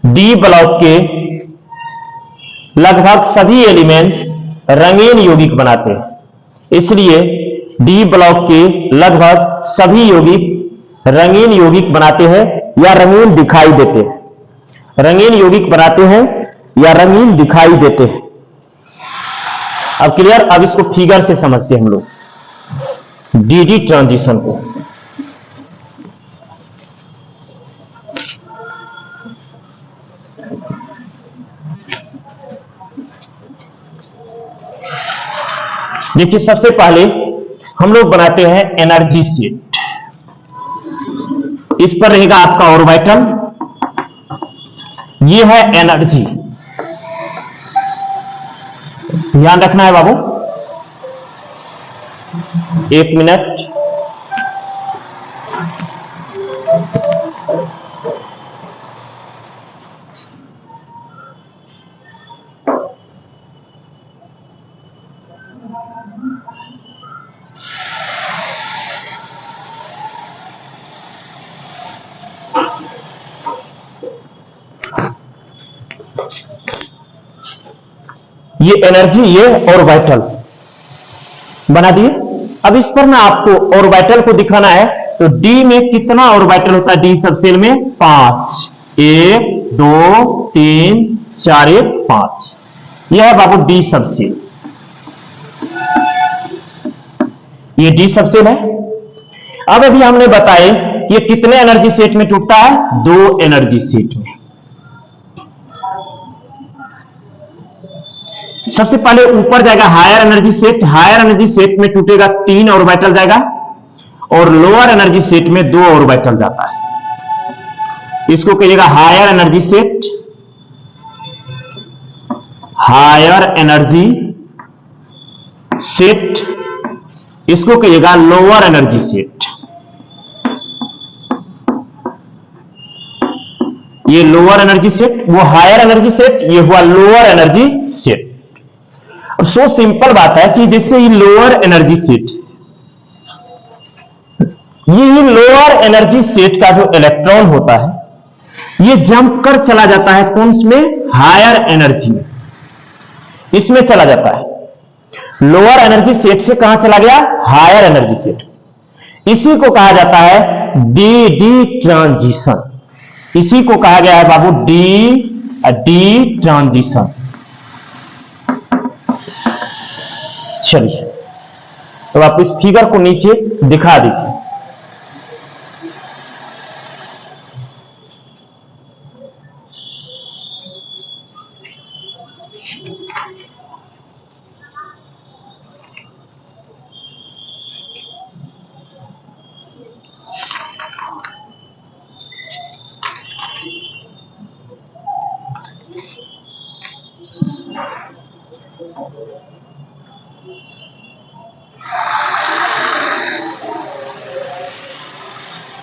डी ब्लॉक के लगभग सभी एलिमेंट रंगीन यौगिक बनाते हैं। इसलिए डी ब्लॉक के लगभग सभी यौगिक रंगीन यौगिक बनाते हैं या रंगीन दिखाई देते हैं। रंगीन यौगिक बनाते हैं या रंगीन दिखाई देते हैं। अब क्लियर? अब इसको फिगर से समझते हैं हम लोग डी ट्रांजिशन को। देखिए, सबसे पहले हम लोग बनाते हैं एनर्जी सेट। इस पर रहेगा आपका ऑर्बिटल, ये है एनर्जी। ध्यान रखना है बाबू, एक मिनट। ये एनर्जी, ये ऑर्बिटल बना दिए। अब इस पर ना आपको ऑर्बिटल को दिखाना है, तो डी में कितना ऑर्बिटल होता है? डी सब सेल में 5, 1 2 3 4 1 5। यह है बाबू डी सब सेल, ये डी सब सेल है। अब अभी हमने बताए ये कितने एनर्जी सेट में टूटता है? 2 एनर्जी सेट में। सबसे पहले ऊपर जाएगा higher energy set, higher energy set में टूटेगा 3 ऑर्बिटल जाएगा, और लोअर एनर्जी सेट में 2 ऑर्बिटल जाता है। इसको कहिएगा higher energy set, higher energy set. इसको कहिएगा लोअर एनर्जी सेट। ये लोअर एनर्जी सेट, वो हायर एनर्जी सेट, ये हुआ लोअर एनर्जी सेट। अब सो सिंपल बात है कि जैसे ये लोअर एनर्जी सेट, ये लोअर एनर्जी सेट का जो इलेक्ट्रॉन होता है ये जंप कर चला जाता है कौन में? हायर एनर्जी में, इसमें चला जाता है। लोअर एनर्जी सेट से कहां चला गया? Higher energy set. इसी को कहा जाता है डी ट्रांजिशन। इसी को कहा गया है बाबू डी ट्रांजिशन। चलिए, तो आप इस फिगर को नीचे दिखा दीजिए।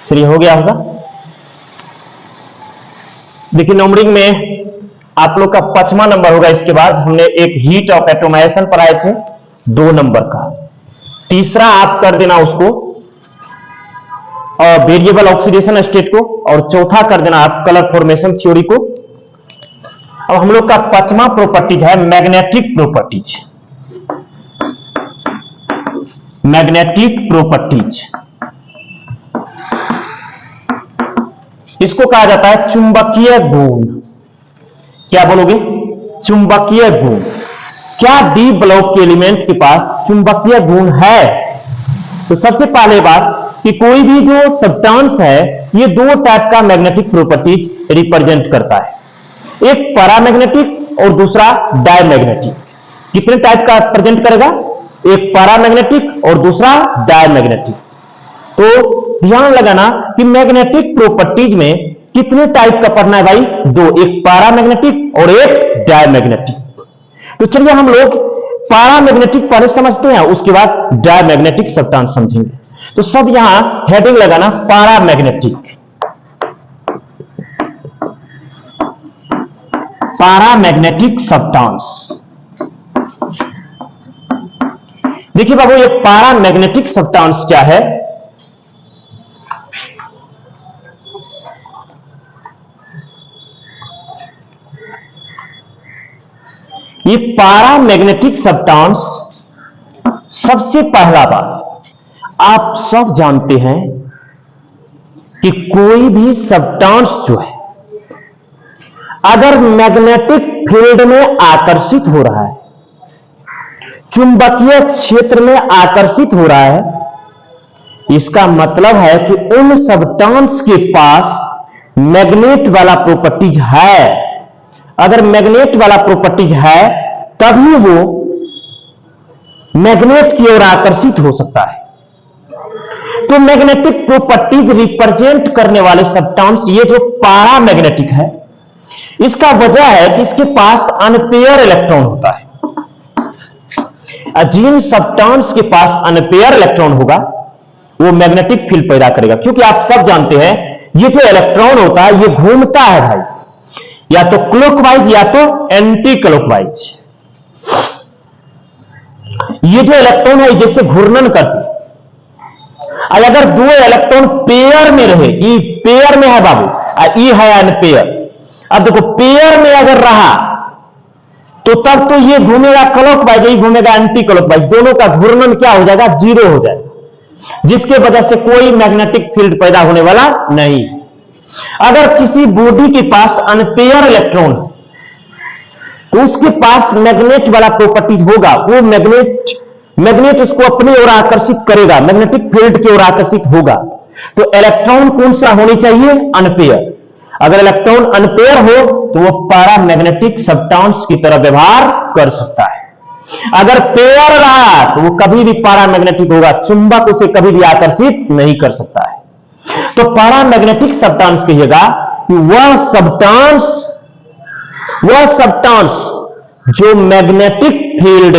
चलिए, हो गया होगा। देखिए, नंबरिंग में आप लोग का 5वां नंबर होगा। इसके बाद हमने एक हीट ऑफ एटोमाइजेशन पर आए थे 2 नंबर का। तीसरा आप कर देना उसको और वेरिएबल ऑक्सीडेशन स्टेट को, और चौथा कर देना आप कलर फॉर्मेशन थ्योरी को। अब हम लोग का 5वां प्रॉपर्टीज है मैग्नेटिक प्रॉपर्टीज। मैग्नेटिक प्रॉपर्टीज, इसको कहा जाता है चुंबकीय गुण। क्या बोलोगे? चुंबकीय गुण। क्या डी ब्लॉक के एलिमेंट के पास चुंबकीय गुण है? तो सबसे पहले बात कि कोई भी जो सब्सटेंस है ये 2 टाइप का मैग्नेटिक प्रॉपर्टीज रिप्रेजेंट करता है, एक पैरामैग्नेटिक और दूसरा डायमैग्नेटिक। कितने टाइप का प्रेजेंट करेगा? एक पैरामैग्नेटिक और दूसरा डायमैग्नेटिक। तो ध्यान लगाना कि मैग्नेटिक प्रॉपर्टीज में कितने टाइप का पढ़ना है भाई? दो, एक पैरामैग्नेटिक और एक डायमैग्नेटिक। तो चलिए हम लोग पैरामैग्नेटिक पहले समझते हैं, उसके बाद डायमैग्नेटिक सब्सटेंस समझेंगे। तो सब यहां हेडिंग लगाना पैरामैग्नेटिक। Paramagnetic substance. देखिए बाबू, ये पैरामैग्नेटिक सब्सटेंस क्या है? ये पैरामैग्नेटिक सब्सटेंस, सबसे पहला बात आप सब जानते हैं कि कोई भी सब्सटेंस जो है अगर मैग्नेटिक फील्ड में आकर्षित हो रहा है, चुंबकीय क्षेत्र में आकर्षित हो रहा है, इसका मतलब है कि उन सब्सटेंस के पास मैग्नेट वाला प्रॉपर्टीज है। अगर मैग्नेट वाला प्रॉपर्टीज है तभी वो मैग्नेट की ओर आकर्षित हो सकता है। तो मैग्नेटिक प्रॉपर्टीज रिप्रेजेंट करने वाले सब्सटेंस ये जो पैरामैग्नेटिक है, इसका वजह है कि इसके पास अनपेयर इलेक्ट्रॉन होता है। जिन सब्सटेंस के पास अनपेयर इलेक्ट्रॉन होगा वो मैग्नेटिक फील्ड पैदा करेगा, क्योंकि आप सब जानते हैं ये जो इलेक्ट्रॉन होता है ये घूमता है भाई, या तो क्लॉकवाइज या तो एंटी क्लॉकवाइज। ये जो इलेक्ट्रॉन है जैसे घूर्णन करती है। अगर दो इलेक्ट्रॉन पेयर में रहे, ई पेयर में है बाबू, ई है अनपेयर। अब देखो पेयर में अगर रहा तो तब तो ये घूमेगा क्लॉकवाइज, ये घूमेगा एंटी क्लॉकवाइज, दोनों का घूर्णन क्या हो जाएगा? जीरो हो जाएगा, जिसके वजह से कोई मैग्नेटिक फील्ड पैदा होने वाला नहीं। अगर किसी बॉडी के पास अनपेयर इलेक्ट्रॉन है तो उसके पास मैग्नेट वाला प्रॉपर्टी होगा, वो मैग्नेट उसको अपनी ओर आकर्षित करेगा, मैग्नेटिक फील्ड की ओर आकर्षित होगा। तो इलेक्ट्रॉन कौन सा होनी चाहिए? अनपेयर। अगर इलेक्ट्रॉन अनपेयर हो तो वो पैरामैग्नेटिक सब्सटेंस की तरह व्यवहार कर सकता है। अगर पेयर रहा तो वो कभी भी पैरामैग्नेटिक होगा, चुंबक उसे कभी भी आकर्षित नहीं कर सकता है। तो पैरामैग्नेटिक सब्सटेंस कहिएगा कि वह सब्सटेंस जो मैग्नेटिक फील्ड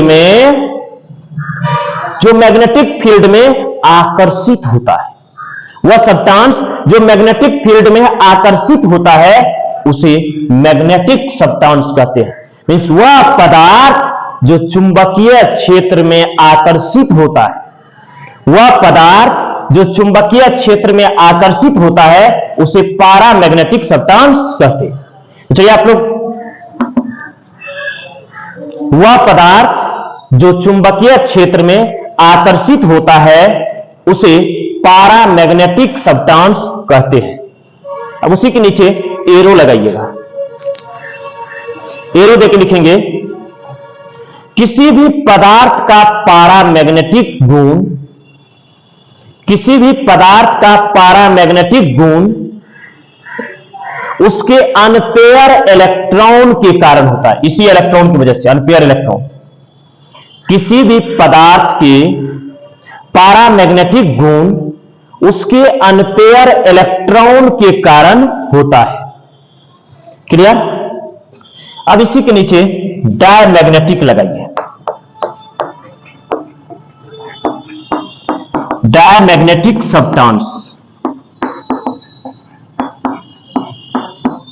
में आकर्षित होता है, वह सब्सटेंस जो मैग्नेटिक फील्ड में आकर्षित होता है उसे मैग्नेटिक सब्सटेंस कहते हैं। मींस वह पदार्थ जो चुंबकीय क्षेत्र में आकर्षित होता है, वह पदार्थ जो चुंबकीय क्षेत्र में आकर्षित होता है उसे पैरामैग्नेटिक सब्सटेंस कहते हैं। चलिए आप लोग, वह पदार्थ जो चुंबकीय क्षेत्र में आकर्षित होता है उसे पैरामैग्नेटिक सब्सटेंस कहते हैं। अब उसी के नीचे एरो लगाइएगा, एरो देके लिखेंगे किसी भी पदार्थ का पैरामैग्नेटिक गुण, किसी भी पदार्थ का पैरामैग्नेटिक गुण उसके अनपेयर इलेक्ट्रॉन के कारण होता है। इसी इलेक्ट्रॉन की वजह से, अनपेयर इलेक्ट्रॉन, किसी भी पदार्थ के पैरामैग्नेटिक गुण उसके अनपेयर इलेक्ट्रॉन के कारण होता है। क्लियर? अब इसी के नीचे डायमैग्नेटिक लगाइए। डायमैग्नेटिक सब्सटेंस,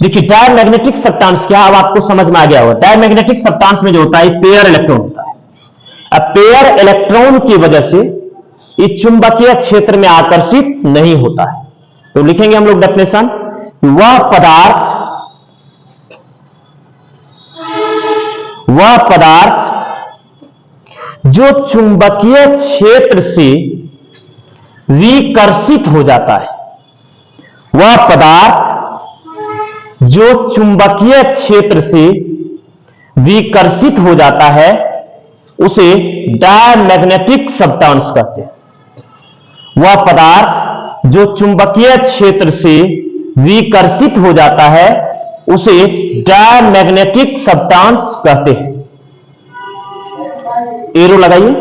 देखिए डायमैग्नेटिक सब्सटेंस क्या, अब आपको समझ में आ गया होगा। डायमैग्नेटिक सब्सटेंस में जो होता है पेयर इलेक्ट्रॉन होता है। अब पेयर इलेक्ट्रॉन की वजह से ये चुंबकीय क्षेत्र में आकर्षित नहीं होता है। तो लिखेंगे हम लोग डेफिनेशन, वह पदार्थ जो चुंबकीय क्षेत्र से विकर्षित हो जाता है, वह पदार्थ जो चुंबकीय क्षेत्र से विकर्षित हो जाता है उसे डायमैग्नेटिक सब्सटेंस कहते हैं। वह पदार्थ जो चुंबकीय क्षेत्र से विकर्षित हो जाता है उसे डायमैग्नेटिक सब्सटेंस कहते हैं। एरो लगाइए।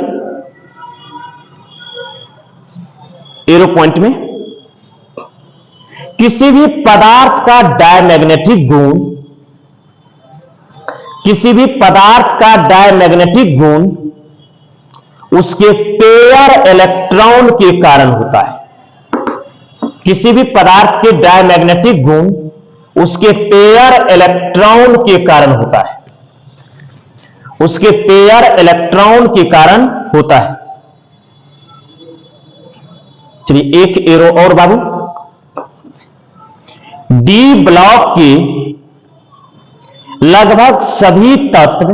एरो पॉइंट में किसी भी पदार्थ का डायमैग्नेटिक गुण, किसी भी पदार्थ का डायमैग्नेटिक गुण उसके पेयर इलेक्ट्रॉन के कारण होता है। किसी भी पदार्थ के डायमैग्नेटिक गुण उसके पेयर इलेक्ट्रॉन के कारण होता है, उसके पेयर इलेक्ट्रॉन के कारण होता है। चलिए एक एरो और बाबू, डी ब्लॉक के लगभग सभी तत्व,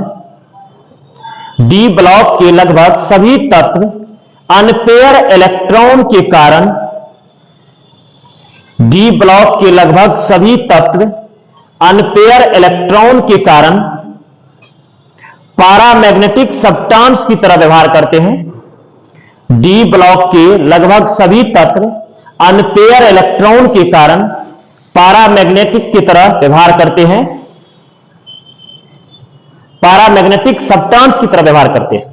डी ब्लॉक के लगभग सभी तत्व अनपेयर इलेक्ट्रॉन के कारण, डी ब्लॉक के लगभग सभी तत्व अनपेयर इलेक्ट्रॉन के कारण पारामैग्नेटिक सब्सटेंस की तरह व्यवहार करते हैं। डी ब्लॉक के लगभग सभी तत्व अनपेयर इलेक्ट्रॉन के कारण पारामैग्नेटिक की तरह व्यवहार करते हैं, पारामैग्नेटिक सब्सटेंस की तरह व्यवहार करते हैं।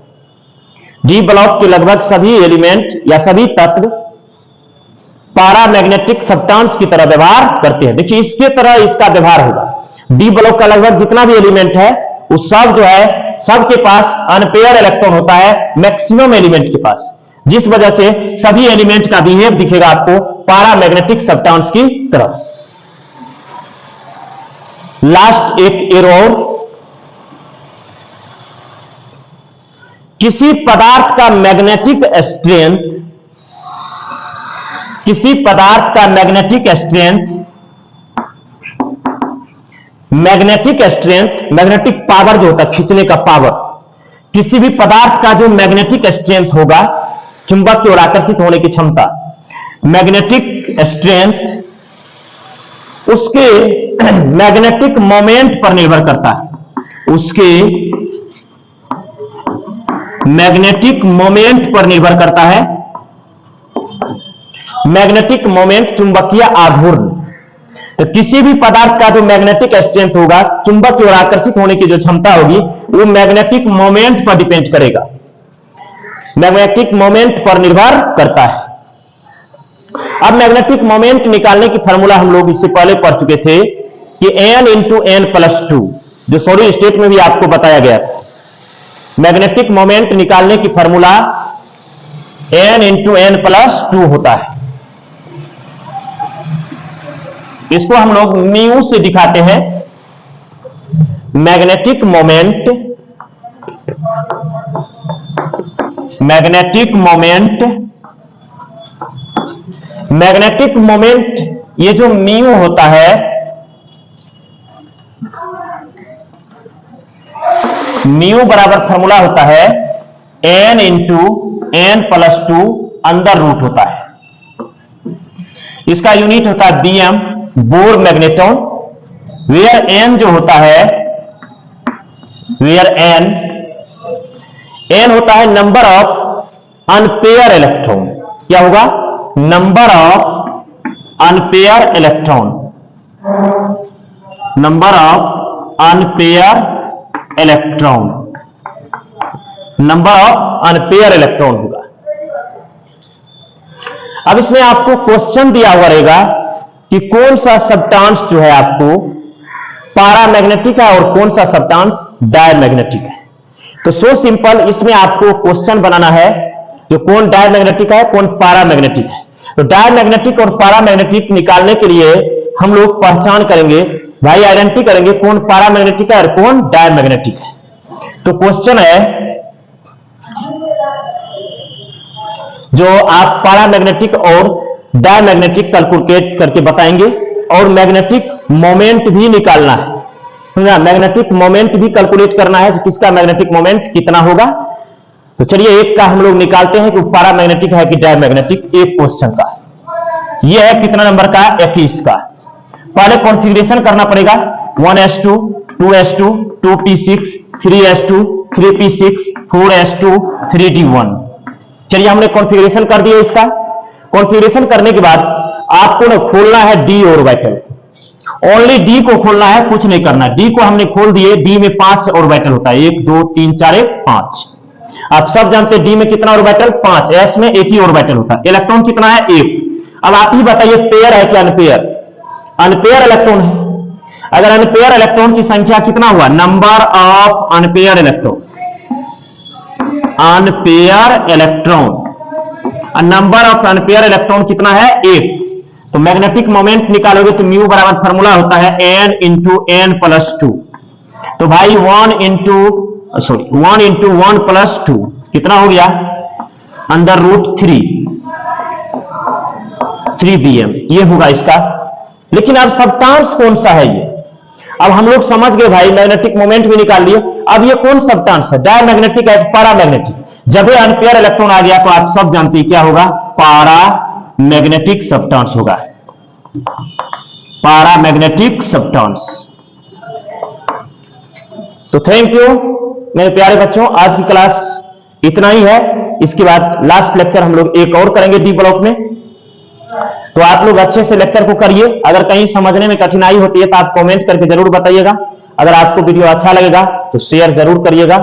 डी ब्लॉक के लगभग सभी एलिमेंट या सभी तत्व पारामैग्नेटिक सब्सटेंस की तरह व्यवहार करते हैं। देखिए इसके तरह इसका व्यवहार होगा। डी ब्लॉक का लगभग जितना भी एलिमेंट है उस सब जो है सबके पास अनपेयर इलेक्ट्रॉन होता है, मैक्सिमम एलिमेंट के पास, जिस वजह से सभी एलिमेंट का बिहेव दिखेगा आपको पारामैग्नेटिक सब्सटेंस की तरह। लास्ट एक एरो और, किसी पदार्थ का मैग्नेटिक स्ट्रेंथ, किसी पदार्थ का magnetic strength, magnetic strength, magnetic power जो होता है खींचने का पावर, किसी भी पदार्थ का जो मैग्नेटिक स्ट्रेंथ होगा, चुंबक की ओर आकर्षित होने की क्षमता, मैग्नेटिक स्ट्रेंथ उसके मैग्नेटिक मोमेंट पर निर्भर करता है, उसके मैग्नेटिक मोमेंट पर निर्भर करता है। मैग्नेटिक मोमेंट चुंबकीय आघूर्ण, तो किसी भी पदार्थ का जो मैग्नेटिक स्ट्रेंथ होगा, चुंबक की ओर आकर्षित होने की जो क्षमता होगी, वो मैग्नेटिक मोमेंट पर डिपेंड करेगा, मैग्नेटिक मोमेंट पर निर्भर करता है। अब मैग्नेटिक मोमेंट निकालने की फार्मूला हम लोग इससे पहले पढ़ चुके थे कि n into n plus two, जो सॉलिड स्टेट में भी आपको बताया गया था। मैग्नेटिक मोमेंट निकालने की formula n into n plus two होता है। इसको हम लोग म्यू से दिखाते हैं। Magnetic moment, magnetic moment, magnetic moment ये जो म्यू होता है, म्यू बराबर फॉर्मूला होता है n into n plus two अंदर रूट होता है। इसका यूनिट होता है BM, Bohr magneton, where n जो होता है, वेयर n होता है नंबर ऑफ अनपेयर इलेक्ट्रॉन। क्या होगा? Number of unpaired electron, number of unpaired electron, number of unpaired electron होगा। अब इसमें आपको क्वेश्चन दिया हुआ रहेगा कि कौन सा सब्सटेंस जो है आपको पैरामैग्नेटिक है और कौन सा सब्सटेंस डायमैग्नेटिक है। तो सो सिंपल, इसमें आपको क्वेश्चन बनाना है जो कौन डायमैग्नेटिक है कौन पैरामैग्नेटिक है। तो डायमैग्नेटिक और पैरामैग्नेटिक निकालने के लिए हम लोग पहचान करेंगे, भाई आइडेंटिटी करेंगे कौन पैरामैग्नेटिक है और कौन डायमैग्नेटिक है। तो क्वेश्चन है जो आप पैरामैग्नेटिक और डायमैग्नेटिक कैलकुलेट करके बताएंगे और मैग्नेटिक मोमेंट भी निकालना है, मैग्नेटिक मोमेंट भी कैलकुलेट करना है कि किसका मैग्नेटिक मोमेंट कितना होगा। तो चलिए एक का हम लोग निकालते हैं कि पैरामैग्नेटिक है कि डायमैग्नेटिक, एक क्वेश्चन का। यह है कितना नंबर का? 21 का। पहले कॉन्फ़िगरेशन करना पड़ेगा 1s2, 2s2, 2p6, 3s2, 3p6, 4s2, 3d1। चलिए हमने कॉन्फ़िगरेशन कर दिया इसका। कॉन्फ़िगरेशन करने के बाद आपको ना खोलना है d ऑर्बिटल, ओनली d को खोलना है, कुछ नहीं करना। d को हमने खोल दिए, d में 5 ऑर्बिटल होता है, 1 2 3 4 1 5। आप सब जानते हैं डी में कितना ऑर्बिटल 5, एस में एक ही ऑर्बिटल होता है, इलेक्ट्रॉन कितना है 1। अब आप ही बताइए पेयर है क्या अनपेयर? अनपेयर इलेक्ट्रॉन है। अगर अनपेयर इलेक्ट्रॉन की संख्या कितना हुआ, number of unpaired electron, unpaired electron, number of unpaired electron कितना है 1, तो मैग्नेटिक मोमेंट निकालोगे तो म्यू बराबर फॉर्मूला होता है n इंटू एन प्लस 2। तो भाई 1 इंटू 1 प्लस 2 कितना हो गया, अंडर रूट 3 bm, ये होगा इसका। लेकिन अब सब्सटेंस कौन सा है ये? अब हम लोग समझ गए भाई, मैग्नेटिक मोमेंट भी निकाल लिए। अब ये कौन सब्सटेंस है, डायमैग्नेटिक है पैरामैग्नेटिक? जब ये अनपेयर इलेक्ट्रॉन आ गया तो आप सब जानते हैं क्या होगा, पैरामैग्नेटिक सब्सटेंस होगा, पैरामैग्नेटिक सब्सटेंस। तो थैंक यू मेरे प्यारे बच्चों, आज की क्लास इतना ही है। इसके बाद लास्ट लेक्चर हम लोग एक और करेंगे डी ब्लॉक में, तो आप लोग अच्छे से लेक्चर को करिए। अगर कहीं समझने में कठिनाई होती है तो आप कमेंट करके जरूर बताइएगा। अगर आपको वीडियो अच्छा लगेगा तो शेयर जरूर करिएगा।